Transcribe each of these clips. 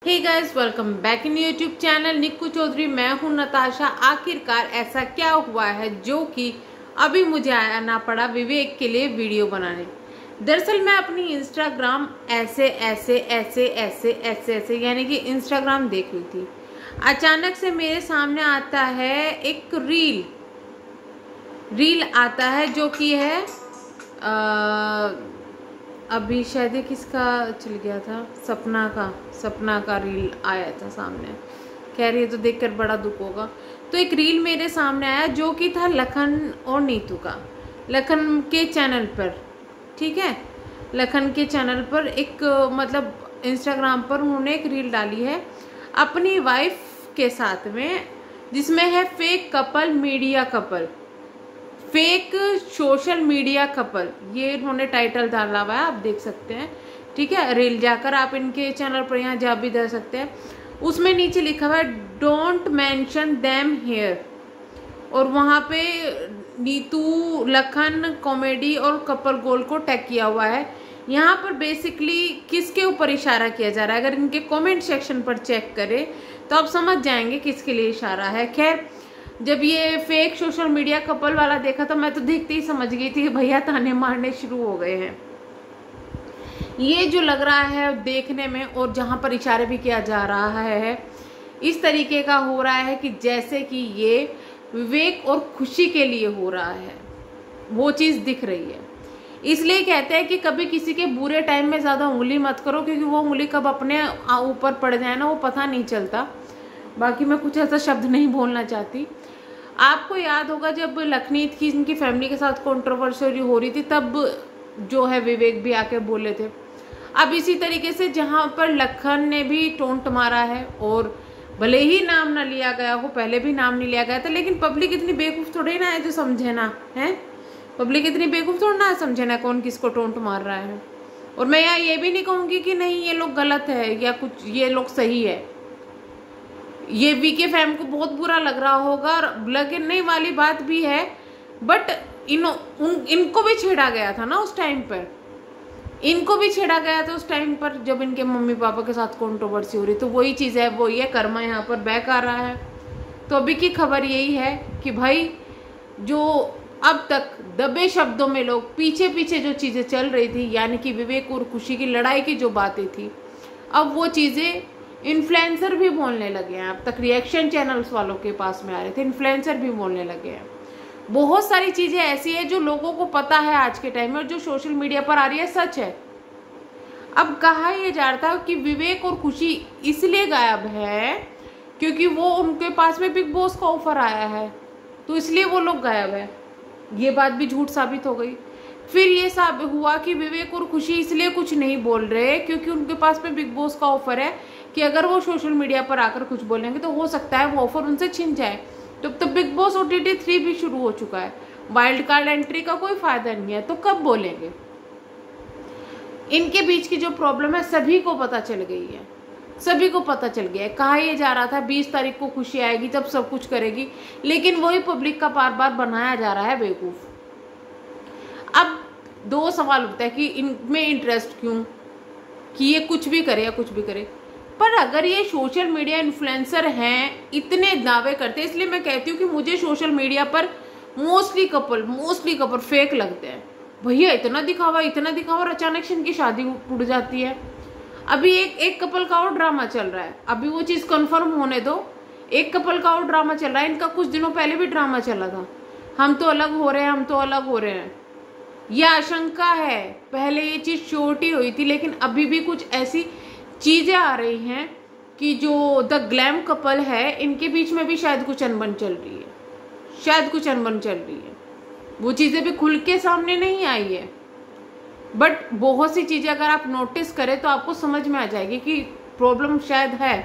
Hey guys, welcome back in YouTube channel Nikku Chaudhary. मैं हूं नताशा। आखिरकार ऐसा क्या हुआ है जो कि अभी मुझे आना पड़ा विवेक के लिए वीडियो बनाने। दरअसल मैं अपनी इंस्टाग्राम ऐसे यानी कि इंस्टाग्राम देख रही थी। अचानक से मेरे सामने आता है एक रील आता है जो कि है अभी शायद किसका चल गया था, सपना का रील आया था सामने। खैर ये तो देखकर बड़ा दुख होगा। तो एक रील मेरे सामने आया जो कि था लखन और नीतू का, लखन के चैनल पर। ठीक है, लखन के चैनल पर एक मतलब इंस्टाग्राम पर उन्होंने एक रील डाली है अपनी वाइफ के साथ में, जिसमें है fake couple, media couple, fake social media couple, ये इन्होंने टाइटल डाला हुआ है, आप देख सकते हैं। ठीक है, रील जाकर आप इनके चैनल पर यहाँ जा भी दे सकते हैं। उसमें नीचे लिखा हुआ है डोंट मेंशन देम हियर, और वहाँ पे नीतू, लखन, कॉमेडी और कपल गोल को टैग किया हुआ है। यहाँ पर बेसिकली किसके ऊपर इशारा किया जा रहा है, अगर इनके कमेंट सेक्शन पर चेक करें तो आप समझ जाएंगे किसके लिए इशारा है। खैर, जब ये फेक सोशल मीडिया कपल वाला देखा तो मैं तो देखते ही समझ गई थी कि भैया ताने मारने शुरू हो गए हैं। ये जो लग रहा है देखने में, और जहां पर इशारे भी किया जा रहा है, इस तरीके का हो रहा है कि जैसे कि ये विवेक और खुशी के लिए हो रहा है, वो चीज दिख रही है। इसलिए कहते हैं कि कभी किसी के बुरे टाइम में ज्यादा उंगली मत करो, क्योंकि वो उंगली कब अपने ऊपर पड़ जाए ना, वो पता नहीं चलता। बाकी मैं कुछ ऐसा शब्द नहीं बोलना चाहती। आपको याद होगा जब लखनीत की इनकी फैमिली के साथ कंट्रोवर्सी हो रही थी, तब जो है विवेक भी आके बोले थे। अब इसी तरीके से जहां पर लखन ने भी टोंट मारा है, और भले ही नाम ना लिया गया हो, पहले भी नाम नहीं लिया गया था, लेकिन पब्लिक इतनी बेवकूफ थोड़ी ना है जो समझे ना है। पब्लिक इतनी बेवकूफ थोड़ी ना है समझे ना कौन किसको टोंट मार रहा है। और मैं यहाँ ये भी नहीं कहूंगी कि नहीं ये लोग गलत है या कुछ ये लोग सही है। ये वीके फैम को बहुत बुरा लग रहा होगा, और लगने वाली बात भी है, बट इनको भी छेड़ा गया था ना उस टाइम पर, इनको भी छेड़ा गया था उस टाइम पर जब इनके मम्मी पापा के साथ कंट्रोवर्सी हो रही। तो वही चीज़ है, वही है, कर्मा यहाँ पर बैक आ रहा है। तो अभी की खबर यही है कि भाई जो अब तक दबे शब्दों में लोग पीछे पीछे जो चीज़ें चल रही थी, यानी कि विवेक और खुशी की लड़ाई की जो बातें थी, अब वो चीज़ें इन्फ्लुएंसर भी बोलने लगे हैं। अब तक रिएक्शन चैनल्स वालों के पास में आ रहे थे, इन्फ्लुएंसर भी बोलने लगे हैं। बहुत सारी चीजें ऐसी है जो लोगों को पता है आज के टाइम में, और जो सोशल मीडिया पर आ रही है सच है। अब कहा यह जा रहा था कि विवेक और खुशी इसलिए गायब है क्योंकि वो उनके पास में बिग बॉस का ऑफर आया है, तो इसलिए वो लोग गायब है। ये बात भी झूठ साबित हो गई। फिर ये साबित हुआ कि विवेक और खुशी इसलिए कुछ नहीं बोल रहे क्योंकि उनके पास में बिग बॉस का ऑफर है कि अगर वो सोशल मीडिया पर आकर कुछ बोलेंगे तो हो सकता है वो ऑफर उनसे छिन जाए। तो बिग बॉस OTT 3 भी शुरू हो चुका है, वाइल्ड कार्ड एंट्री का कोई फायदा नहीं है, तो कब बोलेंगे। इनके बीच की जो प्रॉब्लम है सभी को पता चल गई है, सभी को पता चल गया है। कहा यह जा रहा था 20 तारीख को खुशी आएगी तब सब कुछ करेगी, लेकिन वही पब्लिक का बार बार बनाया जा रहा है बेवकूफ। अब दो सवाल उठता है कि इनमें इंटरेस्ट क्यों, कि ये कुछ भी करे या कुछ भी करे। पर अगर ये सोशल मीडिया इन्फ्लुएंसर हैं, इतने दावे करते हैं, इसलिए मैं कहती हूँ कि मुझे सोशल मीडिया पर मोस्टली कपल फेक लगते हैं। भैया इतना दिखावा और अचानक से इनकी शादी उड़ जाती है। अभी एक कपल का और ड्रामा चल रहा है, अभी वो चीज़ कंफर्म होने दो। एक कपल का और ड्रामा चल रहा है, इनका कुछ दिनों पहले भी ड्रामा चला था, हम तो अलग हो रहे हैं, यह आशंका है। पहले ये चीज़ छोटी हुई थी, लेकिन अभी भी कुछ ऐसी चीजें आ रही हैं कि जो द ग्लैम कपल है, इनके बीच में भी शायद कुछ अनबन चल रही है, वो चीजें भी खुल के सामने नहीं आई है, बट बहुत सी चीजें अगर आप नोटिस करें तो आपको समझ में आ जाएगी कि प्रॉब्लम शायद है,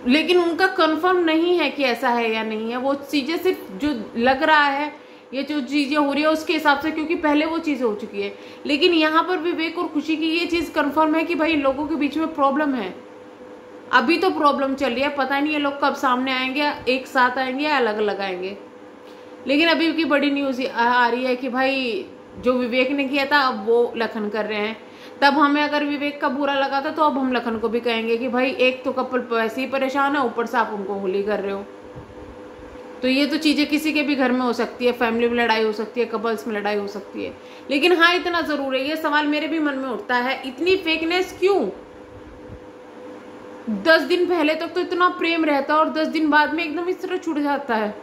लेकिन उनका कंफर्म नहीं है कि ऐसा है या नहीं है। वो चीजें सिर्फ जो लग रहा है, ये जो चीजें हो रही है उसके हिसाब से, क्योंकि पहले वो चीजें हो चुकी है। लेकिन यहाँ पर विवेक और खुशी की ये चीज कंफर्म है कि भाई लोगों के बीच में प्रॉब्लम है, अभी तो प्रॉब्लम चल रही है। पता नहीं ये लोग कब सामने आएंगे, एक साथ आएंगे या अलग अलग आएंगे। लेकिन अभी की बड़ी न्यूज आ रही है कि भाई जो विवेक ने किया था अब वो लखन कर रहे हैं। तब हमें अगर विवेक का बुरा लगा था तो अब हम लखन को भी कहेंगे कि भाई एक तो कपल वैसे ही परेशान है, ऊपर से आप उनको होली कर रहे हो। तो ये तो चीज़ें किसी के भी घर में हो सकती है, फैमिली में लड़ाई हो सकती है, कपल्स में लड़ाई हो सकती है। लेकिन हाँ, इतना ज़रूर है, ये सवाल मेरे भी मन में उठता है, इतनी फेकनेस क्यों? 10 दिन पहले तक तो इतना प्रेम रहता है और 10 दिन बाद में एकदम इस तरह छूट जाता है।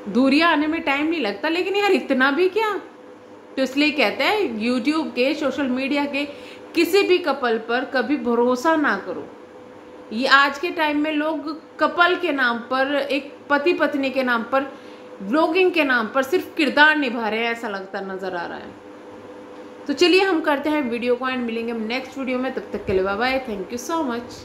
दूरियां आने में टाइम नहीं लगता, लेकिन यार इतना भी क्या? तो इसलिए कहते हैं यूट्यूब के, सोशल मीडिया के किसी भी कपल पर कभी भरोसा ना करो। ये आज के टाइम में लोग कपल के नाम पर, एक पति पत्नी के नाम पर, व्लॉगिंग के नाम पर सिर्फ किरदार निभा रहे हैं, ऐसा लगता नजर आ रहा है। तो चलिए हम करते हैं वीडियो को एंड मिलेंगे नेक्स्ट वीडियो में। तब तक के लिए bye bye, thank you so much.